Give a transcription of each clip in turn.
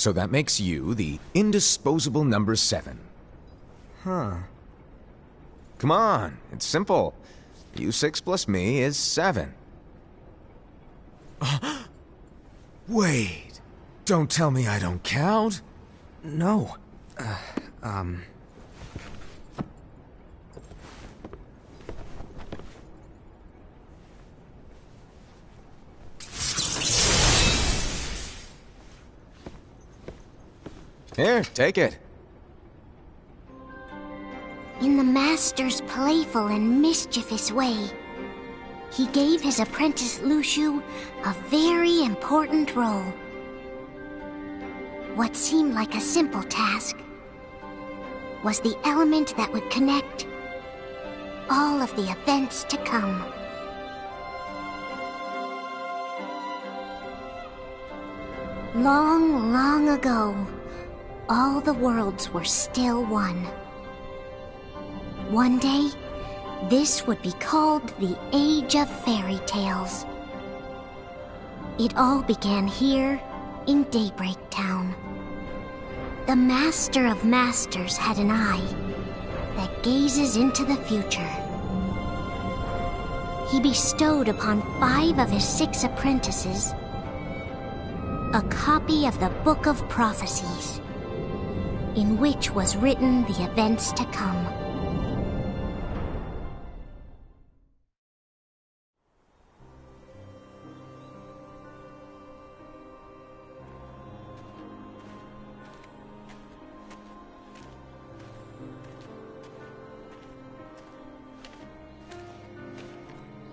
So that makes you the indisposable number 7. Huh. Come on, it's simple. You 6 plus me is 7. Wait, don't tell me I don't count. No. Here, take it. In the Master's playful and mischievous way, he gave his apprentice Luxu a very important role. What seemed like a simple task was the element that would connect all of the events to come. Long, long ago, all the worlds were still one. One day, this would be called the Age of Fairy Tales. It all began here in Daybreak Town. The Master of Masters had an eye that gazes into the future. He bestowed upon 5 of his 6 apprentices a copy of the Book of Prophecies, in which was written the events to come.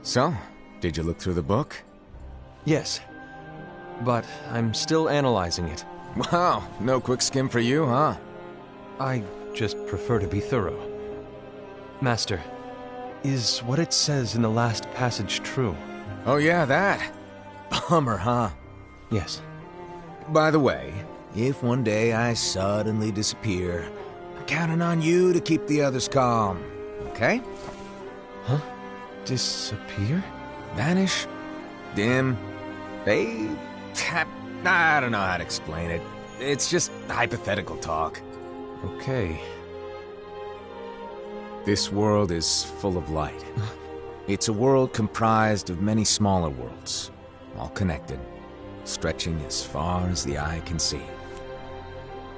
So, did you look through the book? Yes. But I'm still analyzing it. Wow, no quick skim for you, huh? I just prefer to be thorough. Master, is what it says in the last passage true? Oh yeah, that. Bummer, huh? Yes. By the way, if one day I suddenly disappear, I'm counting on you to keep the others calm, okay? Huh? Disappear? Vanish? Dim? Fade? I don't know how to explain it. It's just hypothetical talk. Okay. This world is full of light. It's a world comprised of many smaller worlds, all connected, stretching as far as the eye can see.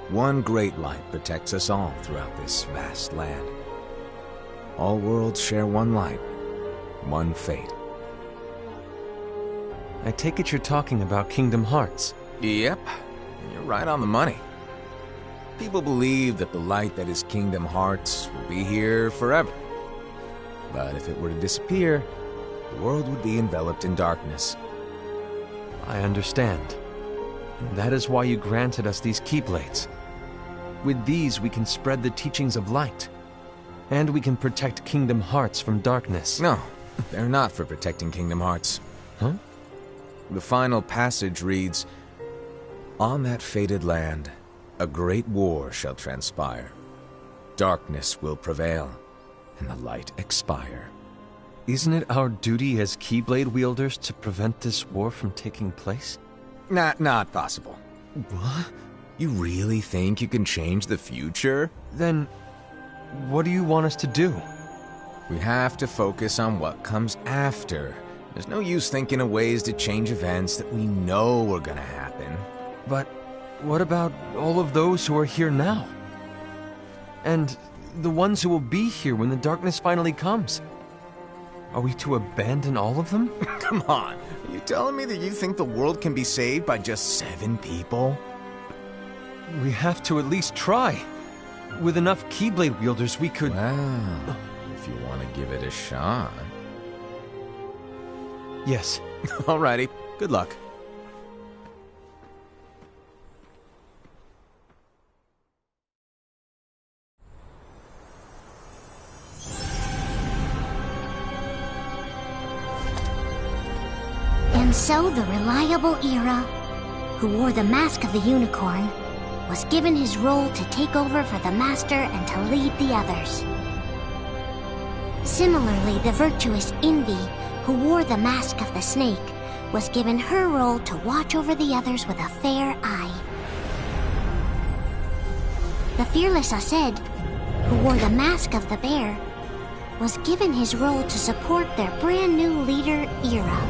One great light protects us all throughout this vast land. All worlds share one light, one fate. I take it you're talking about Kingdom Hearts. Yep, you're right on the money. People believe that the light that is Kingdom Hearts will be here forever. But if it were to disappear, the world would be enveloped in darkness. I understand. And that is why you granted us these Keyblades. With these, we can spread the teachings of light. And we can protect Kingdom Hearts from darkness. No, they're not for protecting Kingdom Hearts. Huh? The final passage reads, "On that fated land, a great war shall transpire. Darkness will prevail, and the light expire." Isn't it our duty as Keyblade wielders to prevent this war from taking place? Not possible. What? You really think you can change the future? Then, what do you want us to do? We have to focus on what comes after. There's no use thinking of ways to change events that we know are gonna happen. But what about all of those who are here now? And the ones who will be here when the darkness finally comes? Are we to abandon all of them? Come on, are you telling me that you think the world can be saved by just 7 people? We have to at least try. With enough Keyblade wielders, we could... Well, if you want to give it a shot. Yes. Alrighty, good luck. And so the reliable Era, who wore the mask of the unicorn, was given his role to take over for the Master and to lead the others. Similarly, the virtuous Envy, who wore the mask of the snake, was given her role to watch over the others with a fair eye. The fearless Aced, who wore the mask of the bear, was given his role to support their brand new leader, Ira.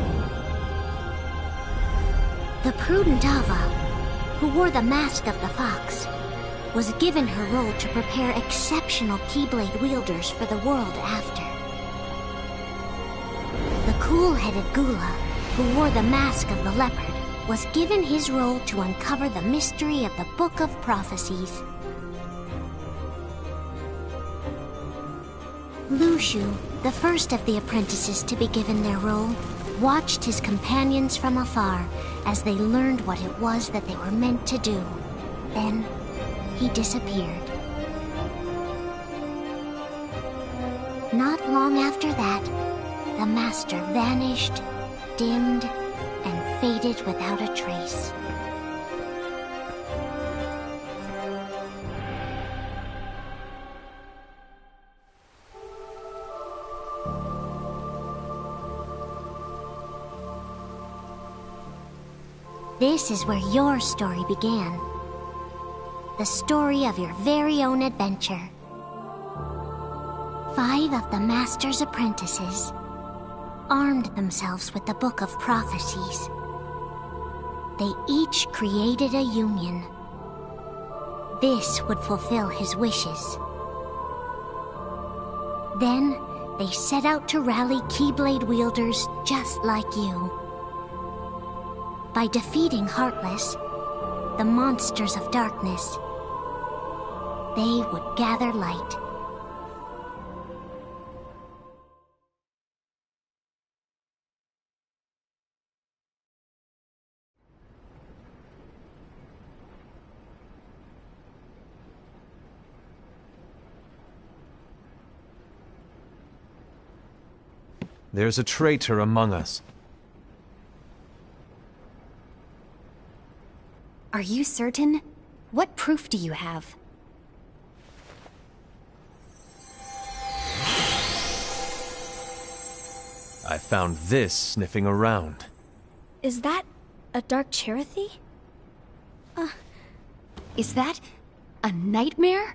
The prudent Ava, who wore the mask of the fox, was given her role to prepare exceptional Keyblade wielders for the world after. The cool-headed Gula, who wore the mask of the leopard, was given his role to uncover the mystery of the Book of Prophecies. Lushu, the first of the apprentices to be given their role, watched his companions from afar as they learned what it was that they were meant to do. Then, he disappeared. Not long after that, the master vanished, dimmed, and faded without a trace. This is where your story began. The story of your very own adventure. 5 of the Master's apprentices armed themselves with the Book of Prophecies. They each created a union. This would fulfill his wishes. Then, they set out to rally Keyblade wielders just like you. By defeating Heartless, the monsters of darkness, they would gather light. There's a traitor among us. Are you certain? What proof do you have? I found this sniffing around. Is that a Dark Chirithy? Is that a nightmare?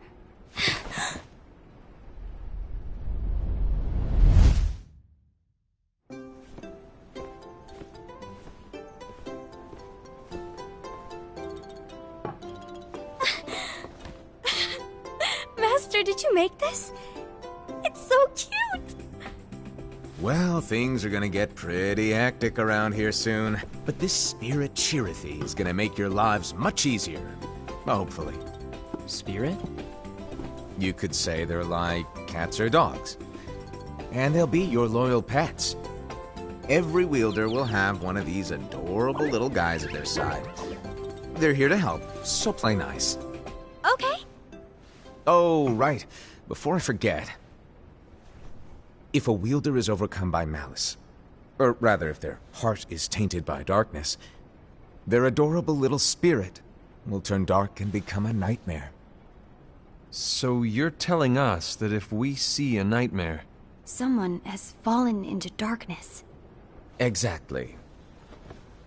Master, did you make this? It's so cute! Well, things are gonna get pretty hectic around here soon. But this Spirit Chirithy is gonna make your lives much easier. Hopefully. Spirit? You could say they're like cats or dogs. And they'll be your loyal pets. Every wielder will have one of these adorable little guys at their side. They're here to help, so play nice. Okay. Oh, right. Before I forget. If a wielder is overcome by malice, or rather if their heart is tainted by darkness, their adorable little spirit will turn dark and become a nightmare. So you're telling us that if we see a nightmare... Someone has fallen into darkness. Exactly.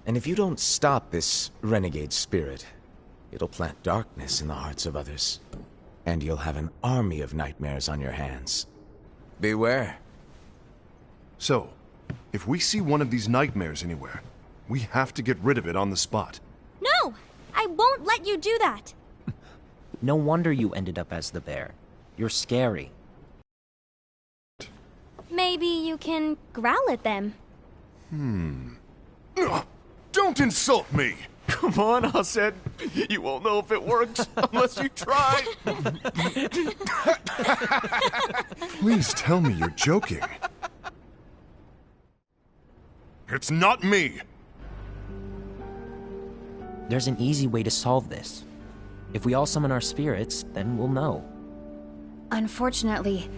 And if you don't stop this renegade spirit, it'll plant darkness in the hearts of others. And you'll have an army of nightmares on your hands. Beware. So, if we see one of these nightmares anywhere, we have to get rid of it on the spot. No! I won't let you do that! No wonder you ended up as the bear. You're scary. Maybe you can growl at them. Ugh, don't insult me! Come on, Aced. You won't know if it works unless you try. Please tell me you're joking. It's not me! There's an easy way to solve this. If we all summon our spirits, then we'll know. Unfortunately,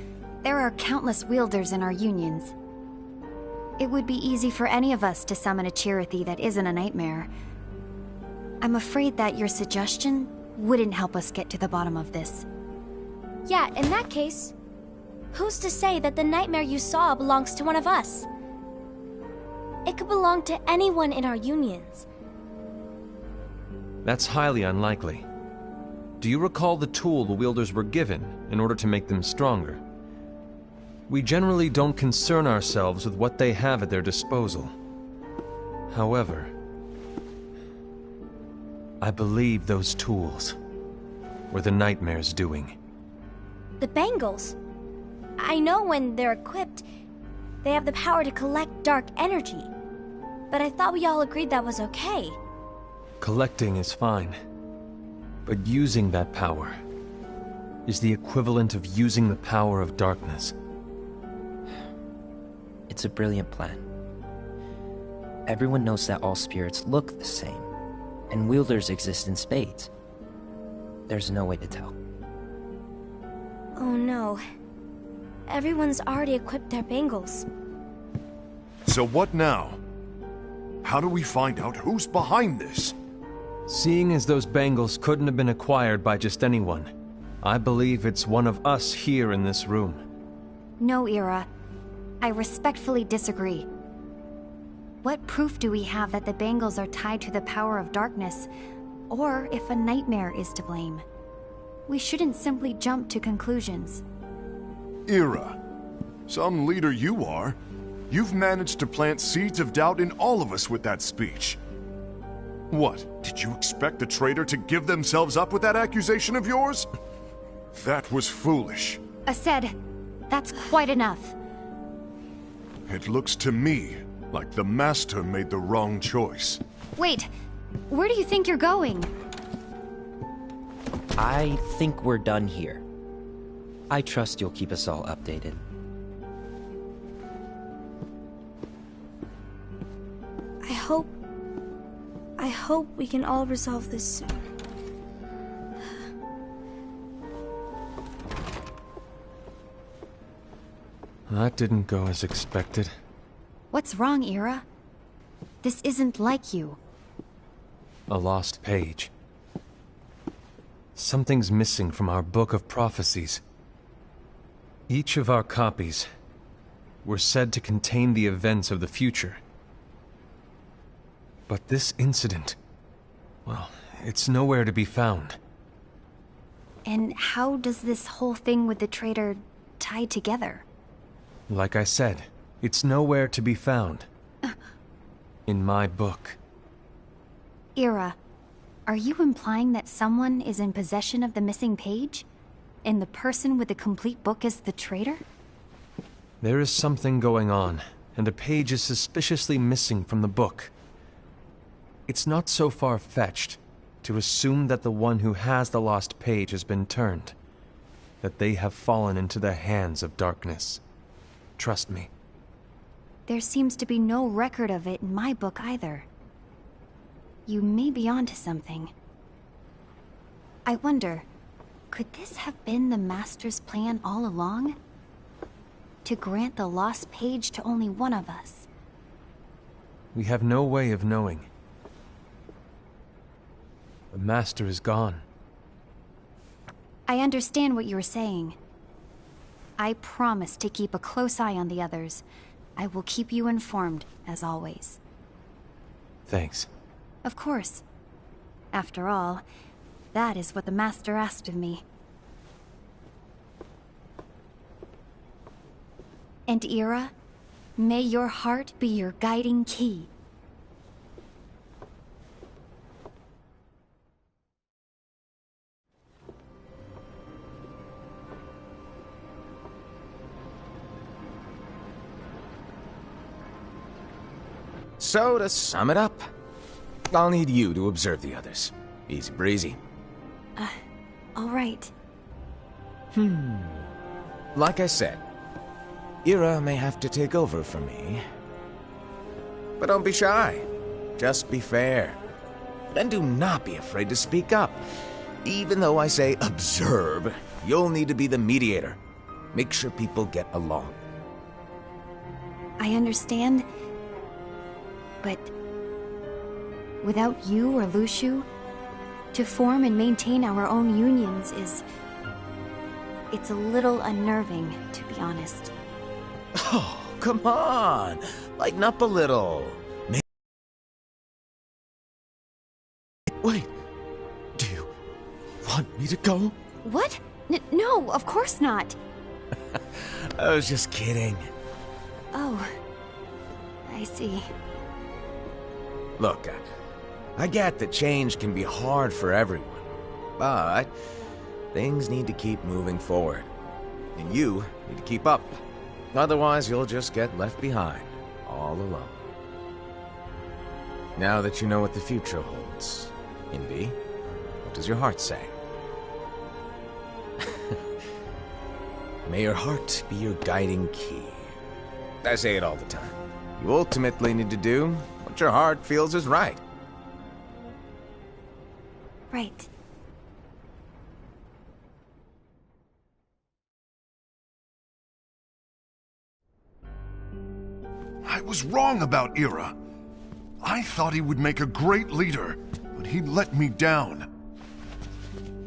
there are countless wielders in our unions. It would be easy for any of us to summon a Chirithy that isn't a nightmare. I'm afraid that your suggestion wouldn't help us get to the bottom of this. Yeah, in that case, who's to say that the nightmare you saw belongs to one of us? It could belong to anyone in our unions. That's highly unlikely. Do you recall the tool the wielders were given in order to make them stronger? We generally don't concern ourselves with what they have at their disposal. However, I believe those tools were the Nightmare's doing. The bangles. I know when they're equipped, they have the power to collect dark energy. But I thought we all agreed that was okay. Collecting is fine, but using that power is the equivalent of using the power of darkness. It's a brilliant plan. Everyone knows that all spirits look the same, and wielders exist in spades. There's no way to tell. Oh no. Everyone's already equipped their bangles. So what now? How do we find out who's behind this? Seeing as those bangles couldn't have been acquired by just anyone, I believe it's one of us here in this room. No, Ira. I respectfully disagree. What proof do we have that the bangles are tied to the power of darkness, or if a nightmare is to blame? We shouldn't simply jump to conclusions. Ira, some leader you are. You've managed to plant seeds of doubt in all of us with that speech. What, did you expect the traitor to give themselves up with that accusation of yours? That was foolish. Aced, that's quite enough. It looks to me like the Master made the wrong choice. Wait, where do you think you're going? I think we're done here. I trust you'll keep us all updated. I hope we can all resolve this soon. That didn't go as expected. What's wrong, Ira? This isn't like you. A lost page. Something's missing from our book of prophecies. Each of our copies were said to contain the events of the future. But this incident, well, it's nowhere to be found. And how does this whole thing with the traitor tie together? Like I said, it's nowhere to be found. In my book. Ira, are you implying that someone is in possession of the missing page? And the person with the complete book is the traitor? There is something going on, and a page is suspiciously missing from the book. It's not so far-fetched to assume that the one who has the lost page has been turned, that they have fallen into the hands of darkness. Trust me. There seems to be no record of it in my book either. You may be onto something. I wonder, could this have been the Master's plan all along? To grant the lost page to only one of us? We have no way of knowing. The Master is gone. I understand what you're saying. I promise to keep a close eye on the others. I will keep you informed, as always. Thanks. Of course. After all, that is what the Master asked of me. And Ira, may your heart be your guiding key. So, to sum it up, I'll need you to observe the others. Easy breezy. All right. Like I said, Ira may have to take over for me. But don't be shy. Just be fair. And do not be afraid to speak up. Even though I say observe, you'll need to be the mediator. Make sure people get along. I understand. But without you or Luxu, to form and maintain our own unions is... it's a little unnerving, to be honest. Oh, come on! Lighten up a little. Wait, do you want me to to go? What? No, of course not. I was just kidding. Oh, I see. Look, I get that change can be hard for everyone, but things need to keep moving forward. And you need to keep up. Otherwise, you'll just get left behind, all alone. Now that you know what the future holds, Envy, what does your heart say? May your heart be your guiding key. I say it all the time. You ultimately need to do what your heart feels is right. Right. I was wrong about Ira. I thought he would make a great leader, but he let me down.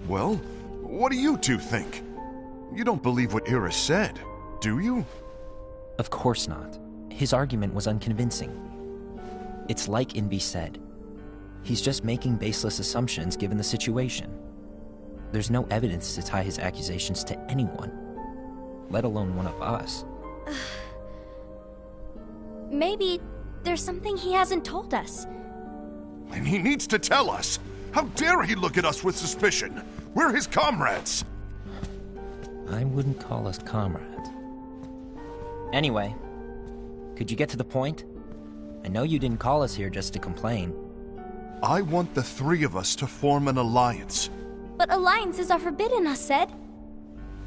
Well, what do you two think? You don't believe what Ira said, do you? Of course not. His argument was unconvincing. It's like Envy said. He's just making baseless assumptions given the situation. There's no evidence to tie his accusations to anyone, let alone one of us. Maybe there's something he hasn't told us. And he needs to tell us. How dare he look at us with suspicion? We're his comrades. I wouldn't call us comrades. Anyway, could you get to the point? I know you didn't call us here just to complain. I want the three of us to form an alliance. But alliances are forbidden, us said.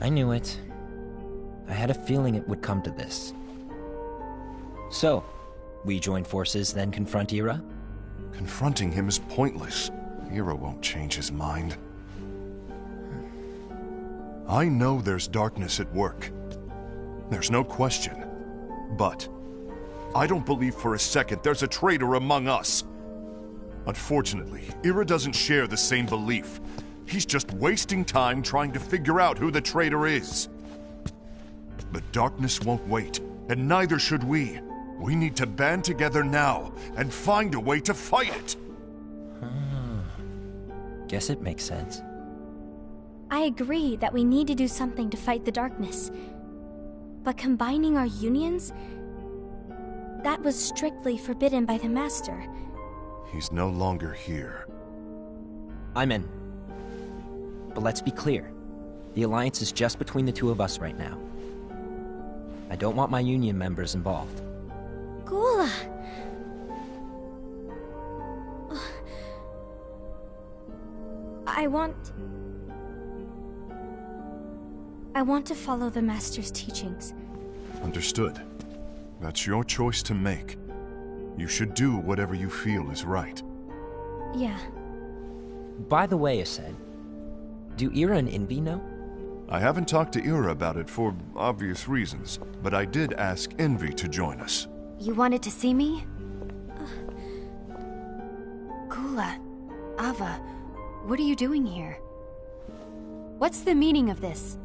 I knew it. I had a feeling it would come to this. So, we join forces, then confront Ira? Confronting him is pointless. Ira won't change his mind. I know there's darkness at work. There's no question. But I don't believe for a second there's a traitor among us. Unfortunately, Ira doesn't share the same belief. He's just wasting time trying to figure out who the traitor is. But darkness won't wait, and neither should we. We need to band together now and find a way to fight it. Guess it makes sense. I agree that we need to do something to fight the darkness. But combining our unions? That was strictly forbidden by the Master. He's no longer here. I'm in. But let's be clear. The alliance is just between the two of us right now. I don't want my union members involved. Gula! I want to follow the Master's teachings. Understood. That's your choice to make. You should do whatever you feel is right. Yeah. By the way, Aced, do Ira and Envy know? I haven't talked to Ira about it for obvious reasons, but I did ask Envy to join us. You wanted to see me? Gula, Ava, what are you doing here? What's the meaning of this?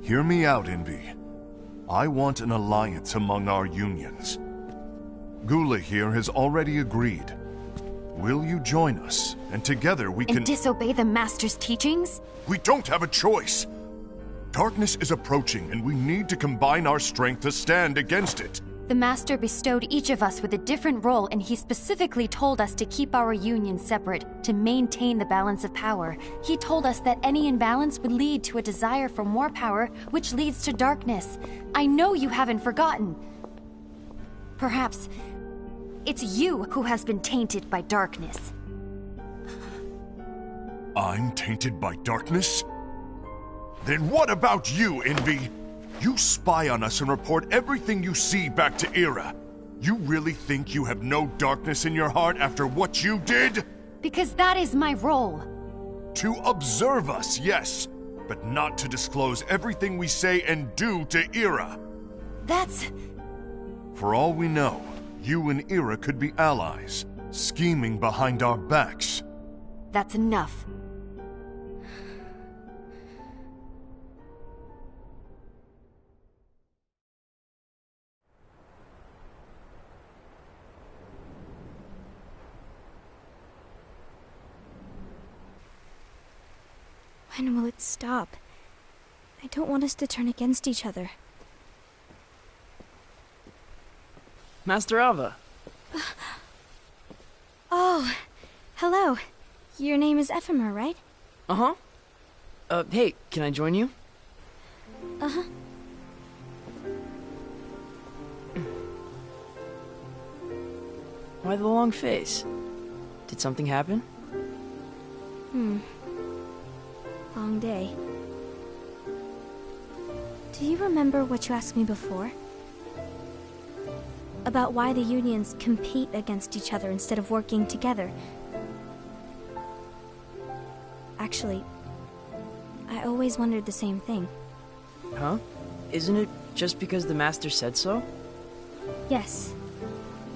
Hear me out, Envy. I want an alliance among our unions. Gula here has already agreed. Will you join us, and together we can— And disobey the Master's teachings? We don't have a choice! Darkness is approaching, and we need to combine our strength to stand against it. The Master bestowed each of us with a different role, and he specifically told us to keep our union separate, to maintain the balance of power. He told us that any imbalance would lead to a desire for more power, which leads to darkness. I know you haven't forgotten. Perhaps it's you who has been tainted by darkness. I'm tainted by darkness? Then what about you, Envy? You spy on us and report everything you see back to Ira. You really think you have no darkness in your heart after what you did? Because that is my role. To observe us, yes, but not to disclose everything we say and do to Ira. That's... For all we know, you and Ira could be allies, scheming behind our backs. That's enough. stop. I don't want us to turn against each other. Master Alva. Oh, hello. Your name is Ephemer, right? Uh-huh. Hey, can I join you? Uh-huh. Why the long face? Did something happen? Long day. Do you remember what you asked me before? About why the unions compete against each other instead of working together. Actually, I always wondered the same thing. Huh? Isn't it just because the Master said so? Yes.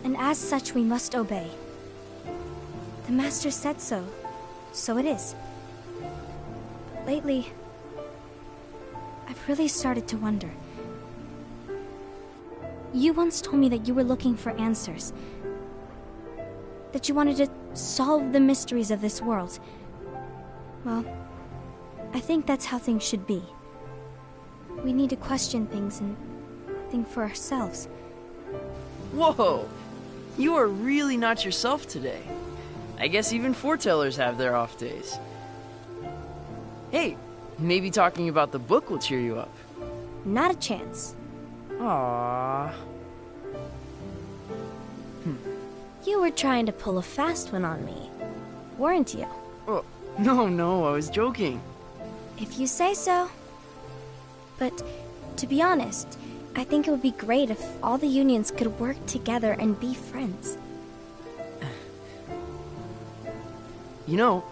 And as such, we must obey. The Master said so, so it is. But lately, I've really started to wonder. You once told me that you were looking for answers. That you wanted to solve the mysteries of this world. Well, I think that's how things should be. We need to question things and think for ourselves. Whoa! You are really not yourself today. I guess even foretellers have their off days. Hey, maybe talking about the book will cheer you up. Not a chance. Aww. You were trying to pull a fast one on me, weren't you? Oh, no, I was joking. If you say so. But, to be honest, I think it would be great if all the unions could work together and be friends. You know,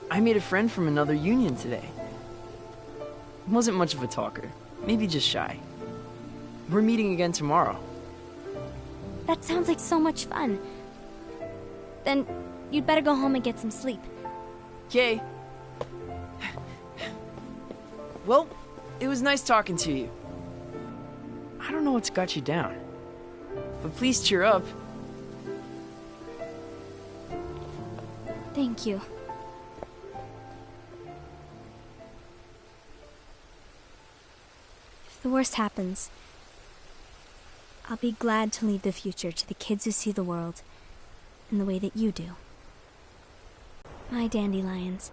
I made a friend from another union today. Wasn't much of a talker, maybe just shy. We're meeting again tomorrow. That sounds like so much fun. Then, you'd better go home and get some sleep. Okay. Well, it was nice talking to you. I don't know what's got you down, but please cheer up. Thank you. If the worst happens, I'll be glad to leave the future to the kids who see the world in the way that you do. My dandelions.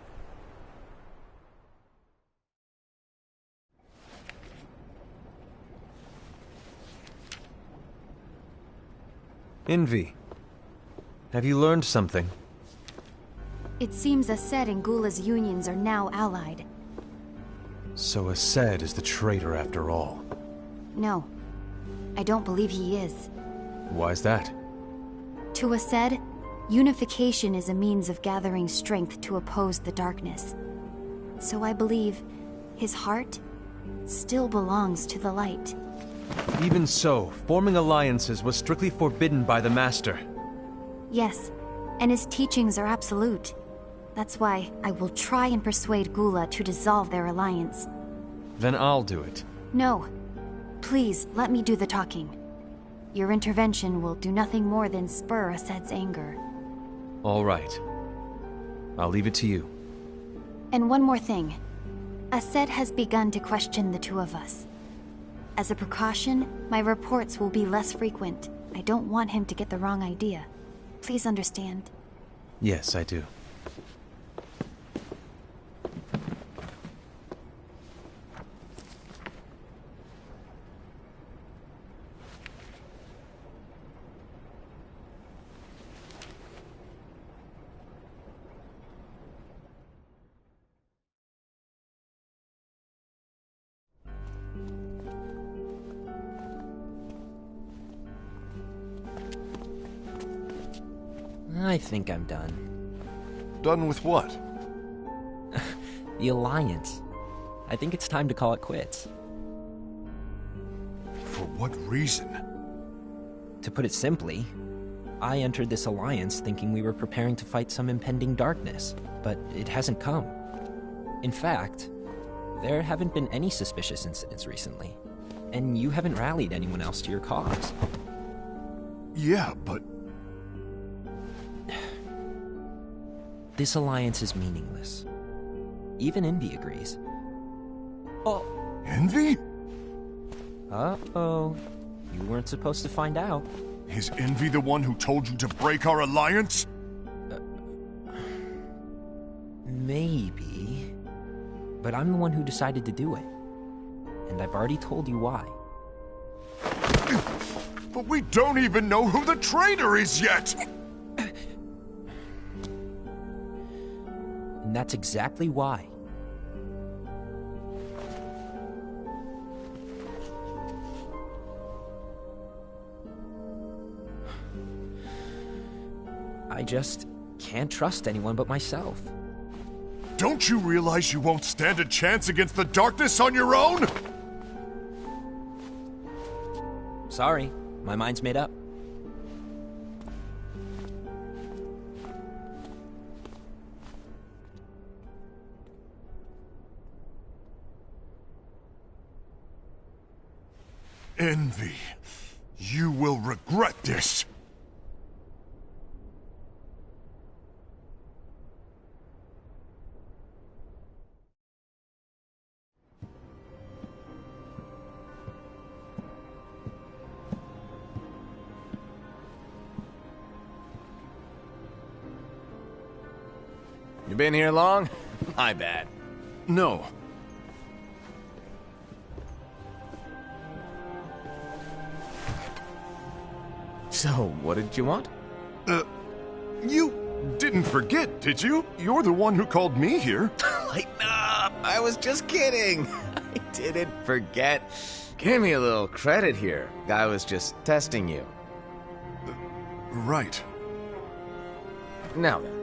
Envy, have you learned something? It seems Aced and Gula's unions are now allied. So Aced is the traitor after all. No, I don't believe he is. Why's that? To Aced, unification is a means of gathering strength to oppose the darkness. So I believe his heart still belongs to the light. Even so, forming alliances was strictly forbidden by the Master. Yes, and his teachings are absolute. That's why I will try and persuade Gula to dissolve their alliance. Then I'll do it. No. Please, let me do the talking. Your intervention will do nothing more than spur Aced's anger. All right. I'll leave it to you. And one more thing. Aced has begun to question the two of us. As a precaution, my reports will be less frequent. I don't want him to get the wrong idea. Please understand. Yes, I do. I think I'm done. Done with what? The Alliance. I think it's time to call it quits. For what reason? To put it simply, I entered this alliance thinking we were preparing to fight some impending darkness, but it hasn't come. In fact, there haven't been any suspicious incidents recently, and you haven't rallied anyone else to your cause. Yeah, but... This alliance is meaningless. Even Envy agrees. Envy? Uh-oh. You weren't supposed to find out. Is Envy the one who told you to break our alliance? Maybe. But I'm the one who decided to do it. And I've already told you why. But we don't even know who the traitor is yet! And that's exactly why. I just can't trust anyone but myself. Don't you realize you won't stand a chance against the darkness on your own? Sorry, my mind's made up. Envy, you will regret this. You been here long? My bad. No. So, what did you want? You didn't forget, did you? You're the one who called me here. Lighten up! I was just kidding. I didn't forget. Give me a little credit here. I was just testing you. Right. Now then,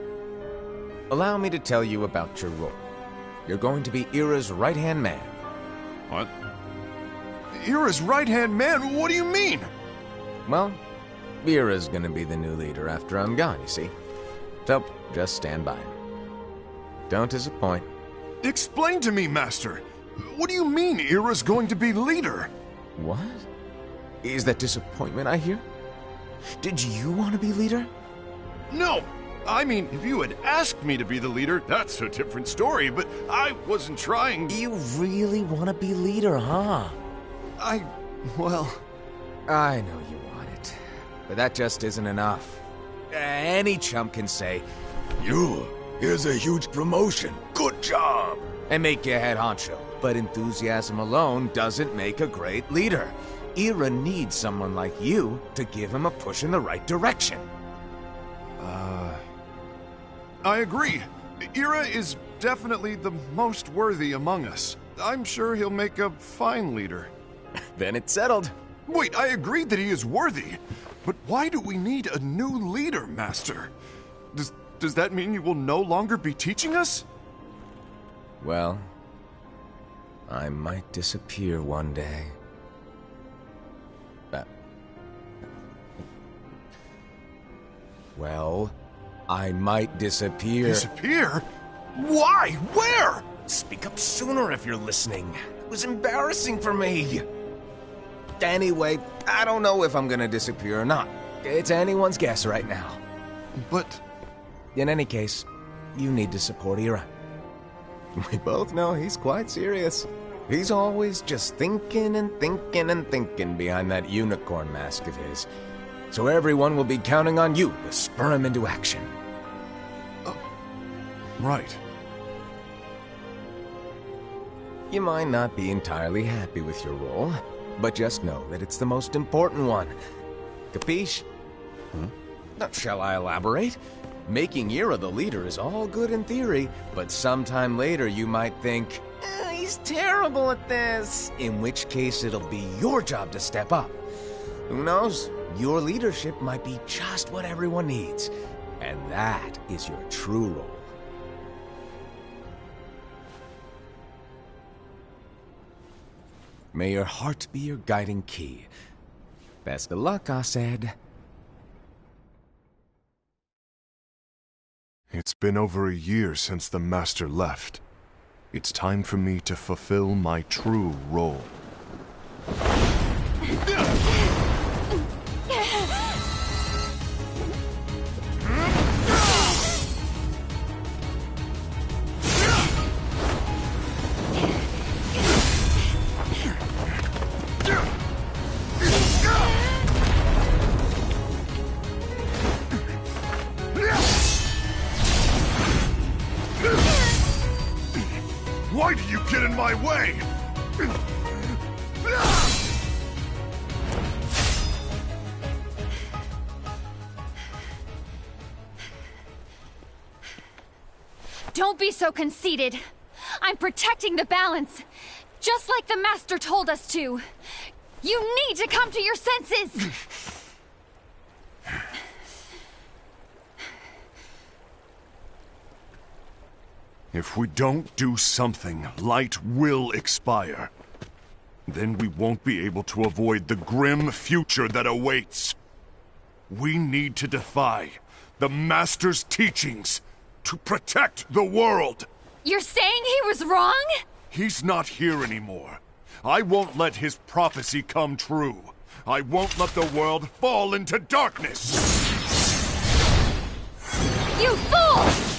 allow me to tell you about your role. You're going to be Ira's right-hand man. What? Ira's right-hand man? What do you mean? Well, Ira's gonna be the new leader after I'm gone, you see. So, just stand by. Don't disappoint. Explain to me, Master. What do you mean Ira's going to be leader? What? Is that disappointment I hear? Did you want to be leader? No! I mean, if you had asked me to be the leader, that's a different story, but I wasn't trying. You really want to be leader, huh? Well... I know you want it, but that just isn't enough. Any chump can say, here's a huge promotion, good job, and make you head honcho. But enthusiasm alone doesn't make a great leader. Ira needs someone like you to give him a push in the right direction. I agree. Ira is definitely the most worthy among us. I'm sure he'll make a fine leader. Then it's settled. Wait, I agreed that he is worthy. But why do we need a new leader, Master? Does that mean you will no longer be teaching us? Well, I might disappear one day. Well, I might disappear. Disappear? Why? Where? Speak up sooner if you're listening. It was embarrassing for me. Anyway, I don't know if I'm gonna disappear or not. It's anyone's guess right now. But... In any case, you need to support Ira. We both know he's quite serious. He's always just thinking and thinking and thinking behind that unicorn mask of his. So everyone will be counting on you to spur him into action. Right. You might not be entirely happy with your role, but just know that it's the most important one. Capiche? Now, shall I elaborate? Making Ira the leader is all good in theory, but sometime later you might think, he's terrible at this. In which case it'll be your job to step up. Who knows? Your leadership might be just what everyone needs. And that is your true role. May your heart be your guiding key. Best of luck, Asaid. It's been over a year since the Master left. It's time for me to fulfill my true role. Don't be so conceited. I'm protecting the balance, just like the Master told us to. You need to come to your senses! If we don't do something, light will expire. Then we won't be able to avoid the grim future that awaits. We need to defy the Master's teachings to protect the world. You're saying he was wrong? He's not here anymore. I won't let his prophecy come true. I won't let the world fall into darkness. You fool!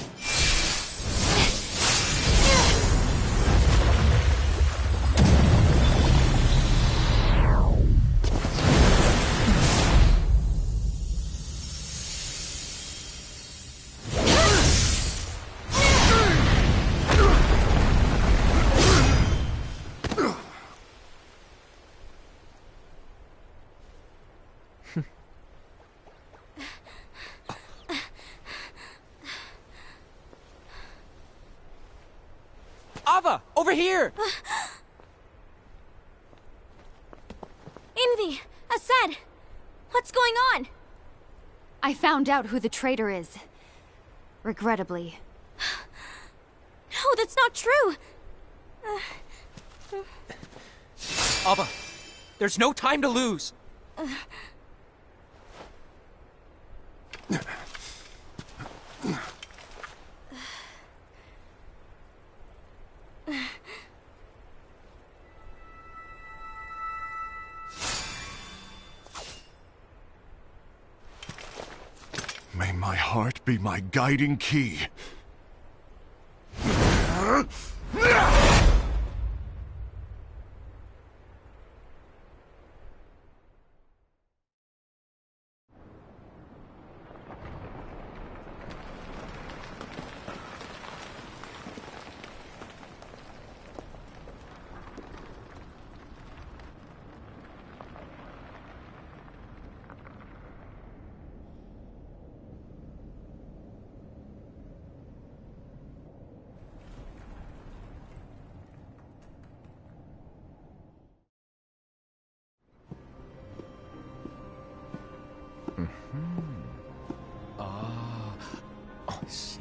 Ava, over here! Envy! Assad! What's going on? I found out who the traitor is. Regrettably. No, that's not true! Ava, there's no time to lose! May my heart be my guiding key.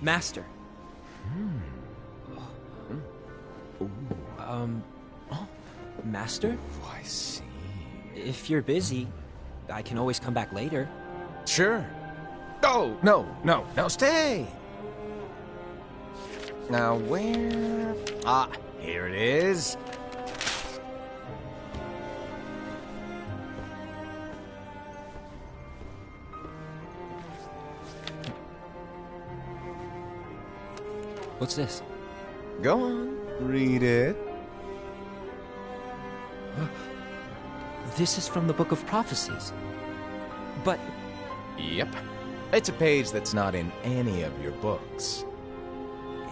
Master. Master? I see. If you're busy, I can always come back later. Sure. Oh, no, stay! Now, where... Ah, here it is. What's this? Go on, read it. This is from the Book of Prophecies. But Yep. It's a page that's not in any of your books.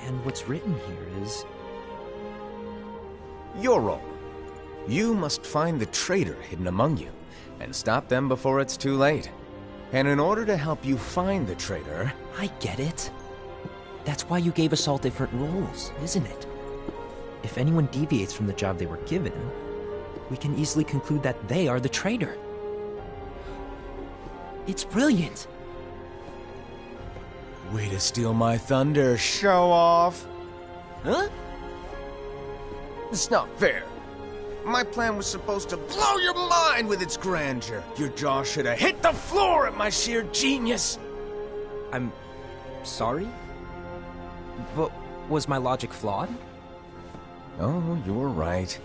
and what's written here is... Your role. You must find the traitor hidden among you, and stop them before it's too late. And in order to help you find the traitor... I get it. That's why you gave us all different roles, isn't it? If anyone deviates from the job they were given, we can easily conclude that they are the traitor. It's brilliant. Way to steal my thunder, show off! Huh? It's not fair. My plan was supposed to blow your mind with its grandeur. Your jaw should have hit the floor at my sheer genius. I'm sorry? But was my logic flawed? Oh, you're right.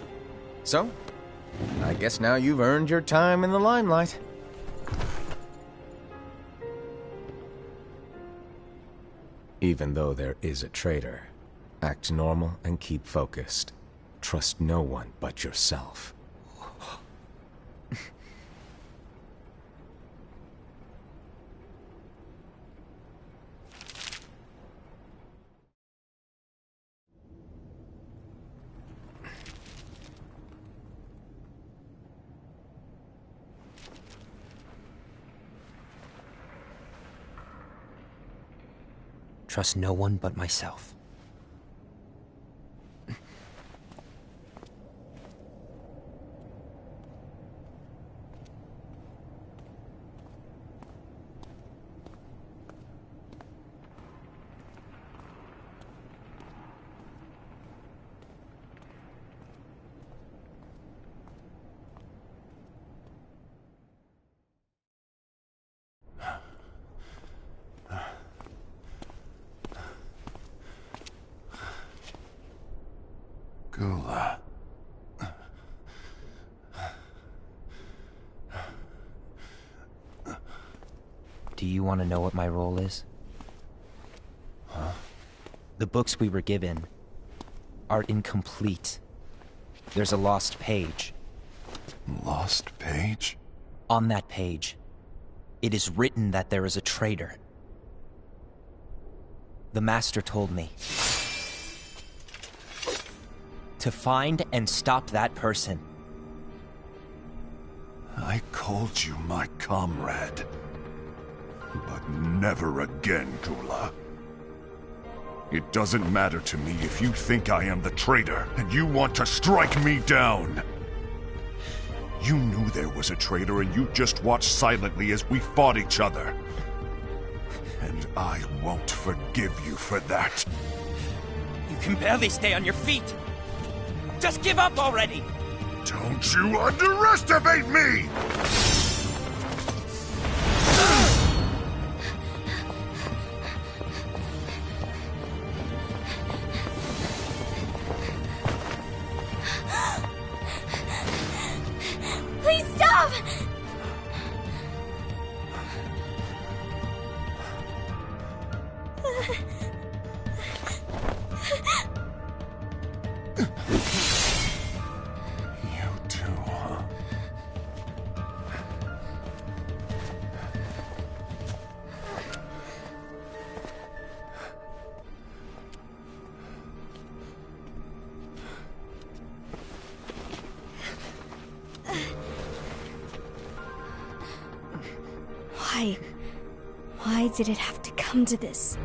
So, I guess now you've earned your time in the limelight. Even though there is a traitor, act normal and keep focused. Trust no one but yourself. Trust no one but myself. Do you want to know what my role is? Huh? The books we were given are incomplete. There's a lost page. Lost page? On that page, it is written that there is a traitor. The Master told me to find and stop that person. I called you my comrade. But never again, Gula. It doesn't matter to me if you think I am the traitor and you want to strike me down. You knew there was a traitor and you just watched silently as we fought each other. And I won't forgive you for that. You can barely stay on your feet. Just give up already! Don't you underestimate me! Please stop! You too, huh? Why did it have to come to this?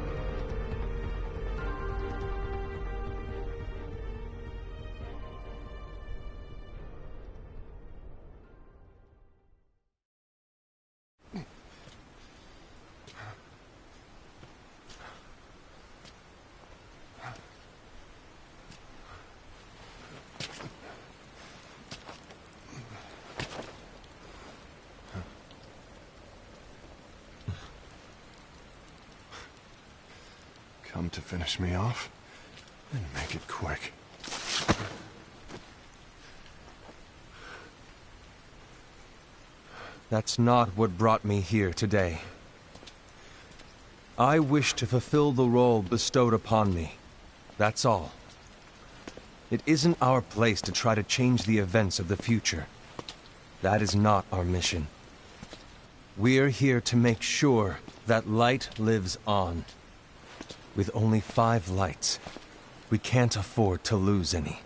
Come to finish me off? Then make it quick. That's not what brought me here today. I wish to fulfill the role bestowed upon me. That's all. It isn't our place to try to change the events of the future. That is not our mission. We're here to make sure that light lives on. With only 5 lights, we can't afford to lose any.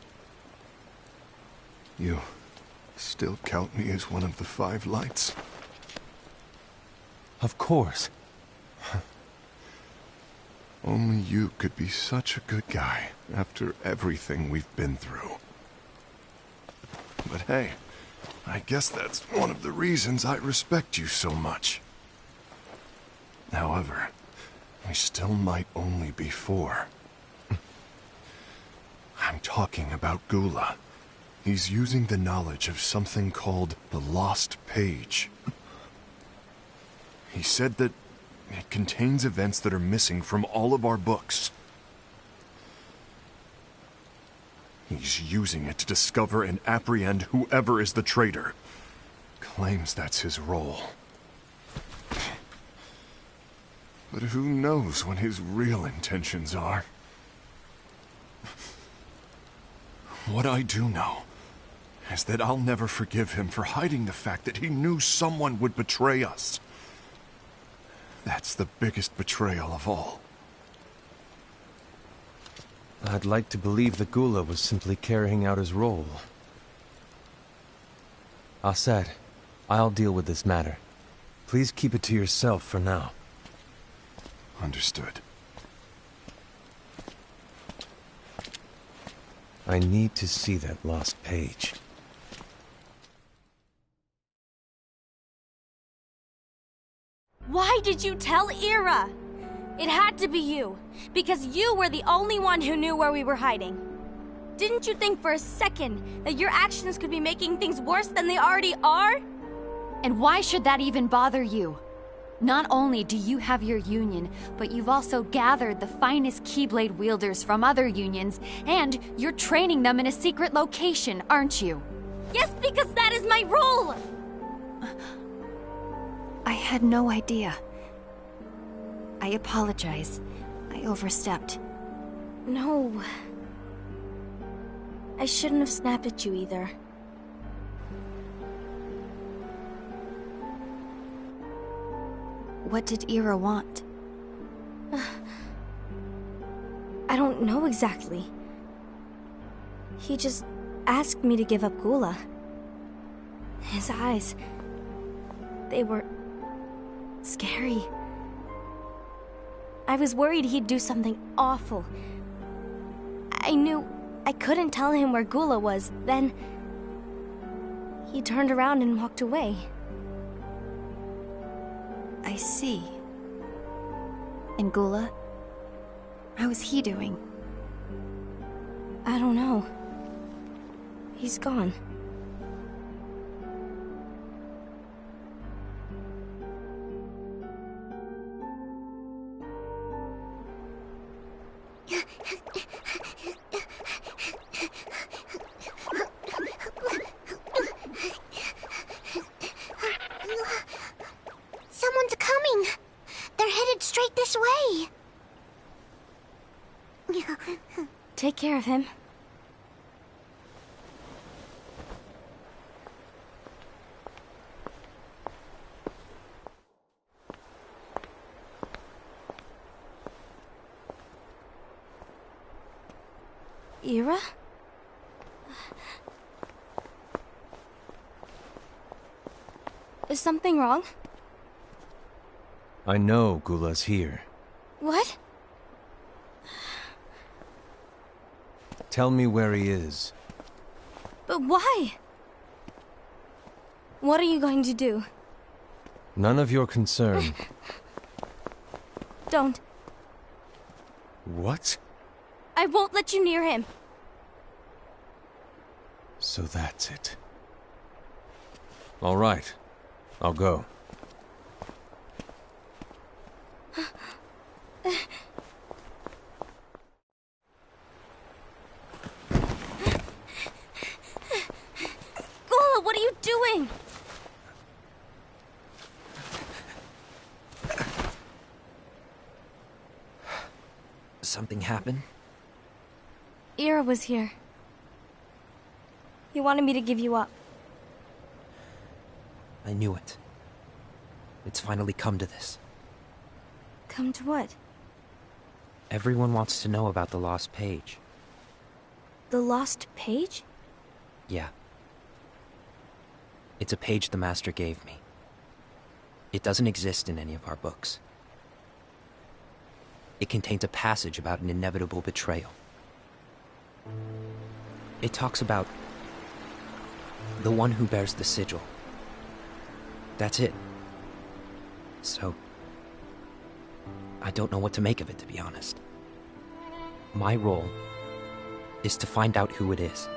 You still count me as one of the 5 lights? Of course. Only you could be such a good guy after everything we've been through. But hey, I guess that's one of the reasons I respect you so much. However, we still might only be 4. I'm talking about Gula. He's using the knowledge of something called the Lost Page. He said that it contains events that are missing from all of our books. He's using it to discover and apprehend whoever is the traitor. Claims that's his role. But who knows what his real intentions are? What I do know is that I'll never forgive him for hiding the fact that he knew someone would betray us. That's the biggest betrayal of all. I'd like to believe that Gula was simply carrying out his role. Aset, I'll deal with this matter. Please keep it to yourself for now. Understood. I need to see that lost page. Why did you tell Ira? It had to be you, because you were the only one who knew where we were hiding. Didn't you think for a second that your actions could be making things worse than they already are? And why should that even bother you? Not only do you have your union, but you've also gathered the finest Keyblade wielders from other unions, and you're training them in a secret location, aren't you? Yes, because that is my role! I had no idea. I apologize. I overstepped. No. I shouldn't have snapped at you either. What did Ira want? I don't know exactly. He just asked me to give up Gula. His eyes... they were... scary. I was worried he'd do something awful. I knew I couldn't tell him where Gula was. Then... he turned around and walked away. I see. And Gula? How is he doing? I don't know. He's gone. Someone's coming! They're headed straight this way! Take care of him. Ira? Is something wrong? I know Gula's here. What? Tell me where he is. But why? What are you going to do? None of your concern. Don't. What? I won't let you near him. So that's it. All right. I'll go. Gula, what are you doing? Something happened? Ira was here. He wanted me to give you up. I knew it. It's finally come to this. Come to what? Everyone wants to know about the lost page. The lost page? Yeah. It's a page the Master gave me. It doesn't exist in any of our books. It contains a passage about an inevitable betrayal. It talks about the one who bears the sigil. That's it. So, I don't know what to make of it, to be honest. My role is to find out who it is.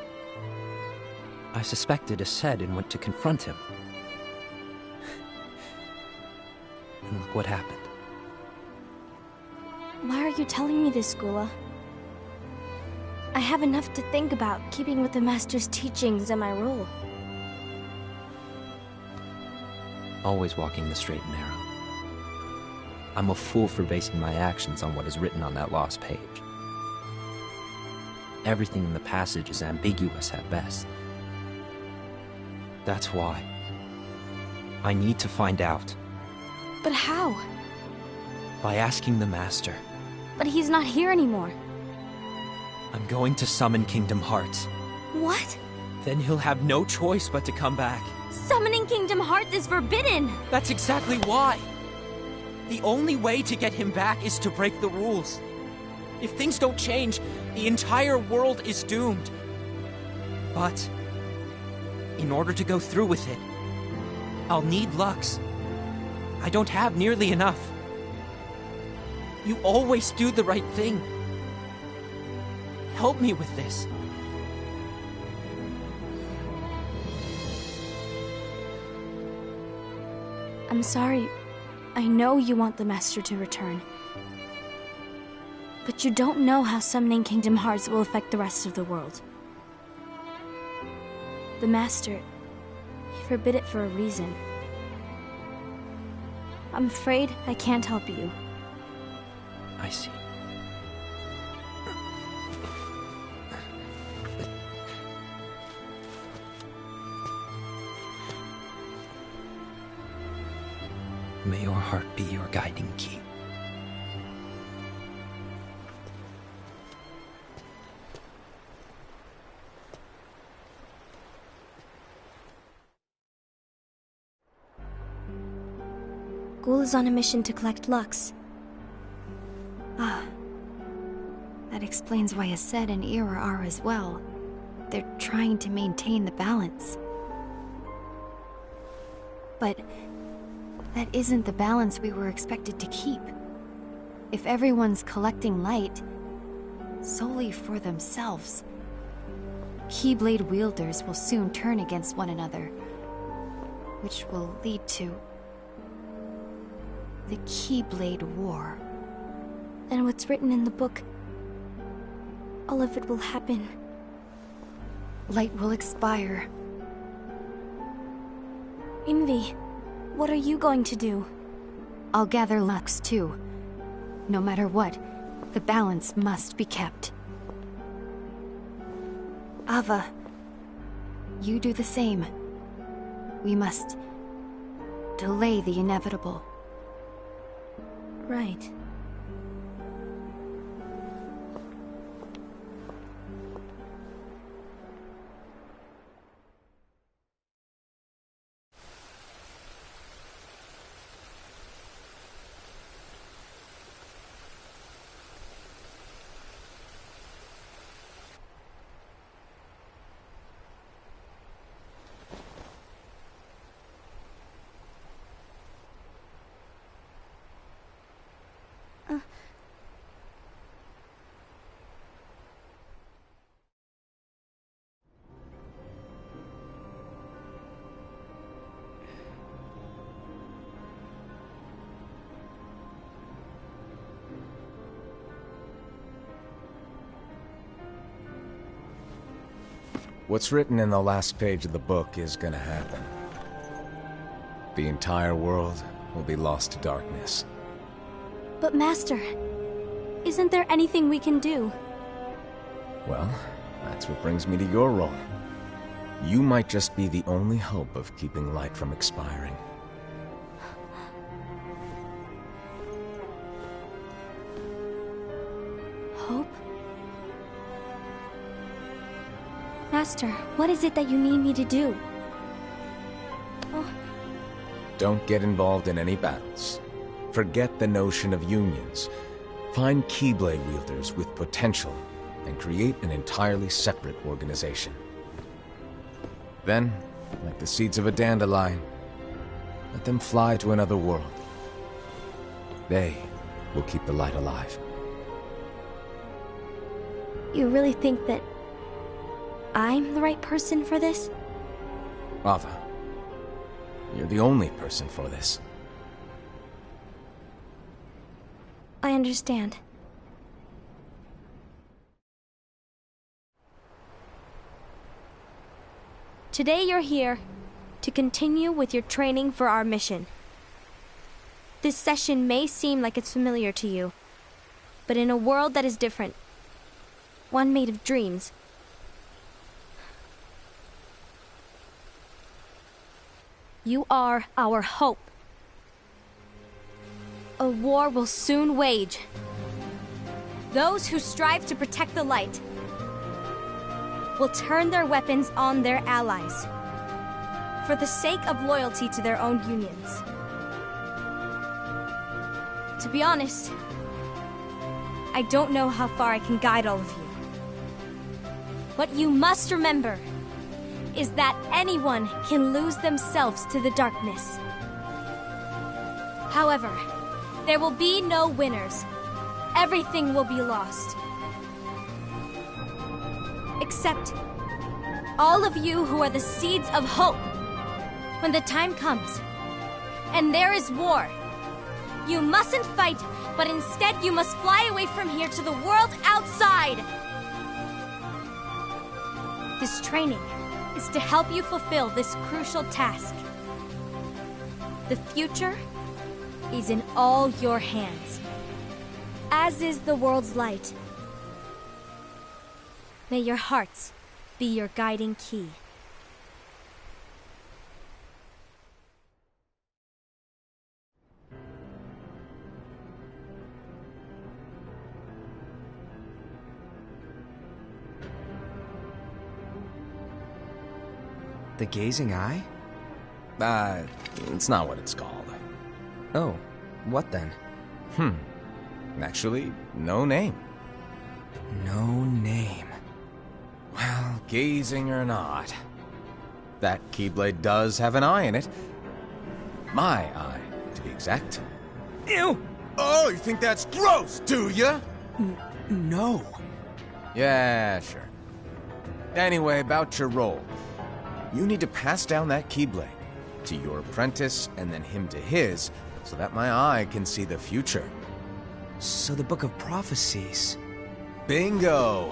I suspected Aced and went to confront him. And look what happened. Why are you telling me this, Gula? I have enough to think about, keeping with the Master's teachings and my role. Always walking the straight and narrow. I'm a fool for basing my actions on what is written on that lost page. Everything in the passage is ambiguous at best. That's why I need to find out. But how? By asking the Master. But he's not here anymore. I'm going to summon Kingdom Hearts. What? Then he'll have no choice but to come back. Summoning Kingdom Hearts is forbidden! That's exactly why! The only way to get him back is to break the rules. If things don't change, the entire world is doomed. But in order to go through with it, I'll need Lux. I don't have nearly enough. You always do the right thing. Help me with this. I'm sorry. I know you want the Master to return. But you don't know how summoning Kingdom Hearts will affect the rest of the world. The Master, he forbid it for a reason. I'm afraid I can't help you. I see. May your heart be your guiding key. Ghoul is on a mission to collect Lux. Ah. That explains why Aced and Ira are as well. They're trying to maintain the balance. But that isn't the balance we were expected to keep. If everyone's collecting light solely for themselves, Keyblade wielders will soon turn against one another, which will lead to the Keyblade War. And what's written in the book, all of it will happen. Light will expire. Envy, what are you going to do? I'll gather Lux too. No matter what, the balance must be kept. Ava, you do the same. We must delay the inevitable. Right. What's written in the last page of the book is gonna happen. The entire world will be lost to darkness. But Master, isn't there anything we can do? Well, that's what brings me to your role. You might just be the only hope of keeping light from expiring. Hope? Master, what is it that you need me to do? Oh. Don't get involved in any battles. Forget the notion of unions. Find Keyblade wielders with potential and create an entirely separate organization. Then, like the seeds of a dandelion, let them fly to another world. They will keep the light alive. You really think that I'm the right person for this? Ava, you're the only person for this. I understand. Today you're here to continue with your training for our mission. This session may seem like it's familiar to you, but in a world that is different, one made of dreams, you are our hope. A war will soon wage. Those who strive to protect the light will turn their weapons on their allies for the sake of loyalty to their own unions. To be honest, I don't know how far I can guide all of you. What you must remember is that anyone can lose themselves to the darkness. However, there will be no winners. Everything will be lost. Except all of you who are the seeds of hope. When the time comes, and there is war, you mustn't fight, but instead you must fly away from here to the world outside. This training is to help you fulfill this crucial task. The future is in all your hands. as is the world's light. May your hearts be your guiding key. The Gazing Eye? It's not what it's called. Oh, what then? Actually, no name. No name. Well, gazing or not, that Keyblade does have an eye in it. My eye, to be exact. Ew! Oh, you think that's gross, do ya? No. Yeah, sure. Anyway, about your role. You need to pass down that Keyblade to your apprentice and then him to his, so that my eye can see the future. So the Book of Prophecies... Bingo!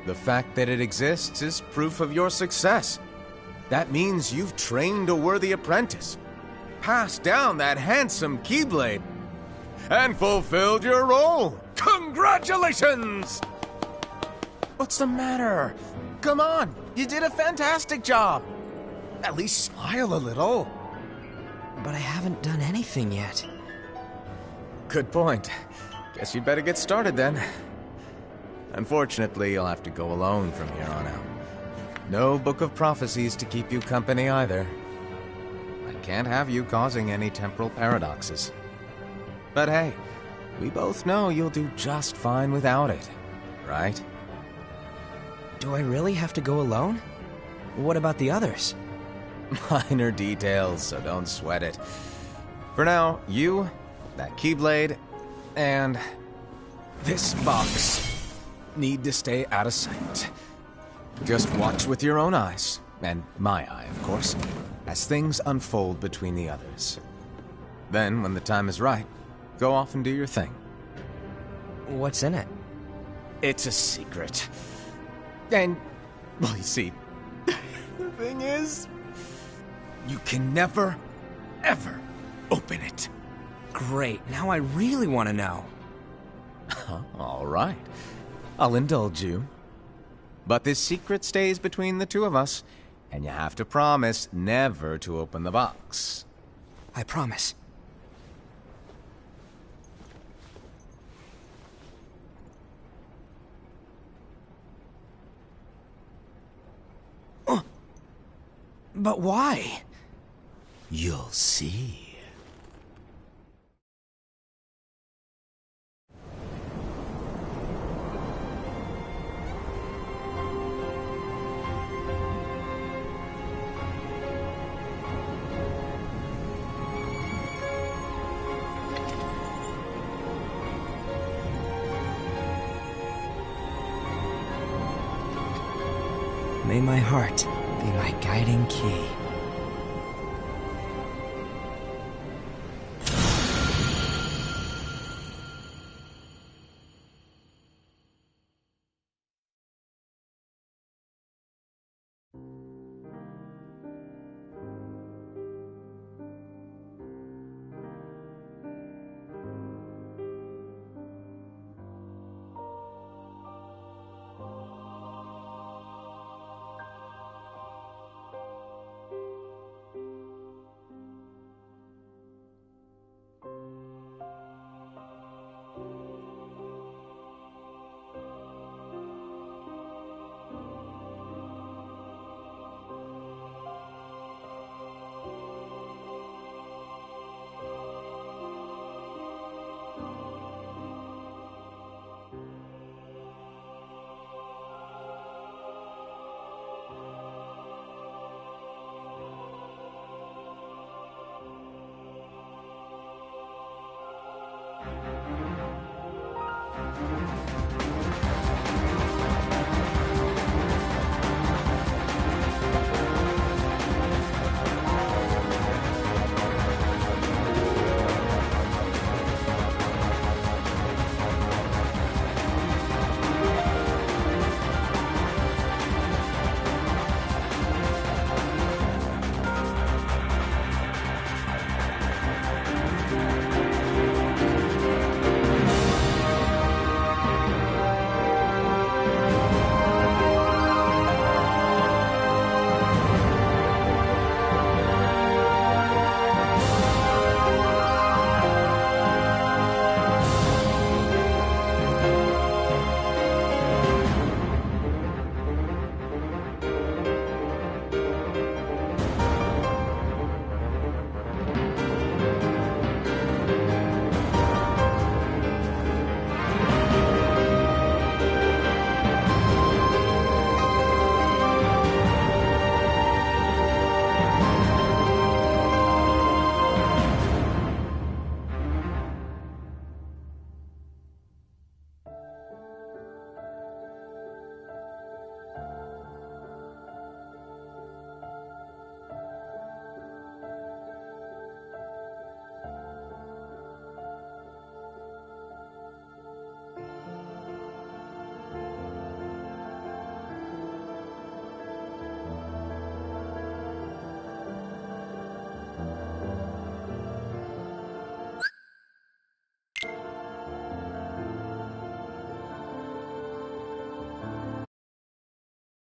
The fact that it exists is proof of your success. That means you've trained a worthy apprentice, passed down that handsome Keyblade, and fulfilled your role. Congratulations! What's the matter? Come on, you did a fantastic job. At least smile a little. But I haven't done anything yet. Good point. Guess you'd better get started then. Unfortunately, you'll have to go alone from here on out. No Book of Prophecies to keep you company either. I can't have you causing any temporal paradoxes. But hey, we both know you'll do just fine without it, right? Do I really have to go alone? What about the others? Minor details, so don't sweat it. For now, you, that Keyblade, and this box need to stay out of sight. Just watch with your own eyes, and my eye, of course, as things unfold between the others. Then, when the time is right, go off and do your thing. What's in it? It's a secret. And, well, you see, the thing is, you can never, ever open it. Great, now I really want to know. All right. I'll indulge you. But this secret stays between the two of us, and you have to promise never to open the box. I promise. But why? You'll see. May my heart be my guiding key.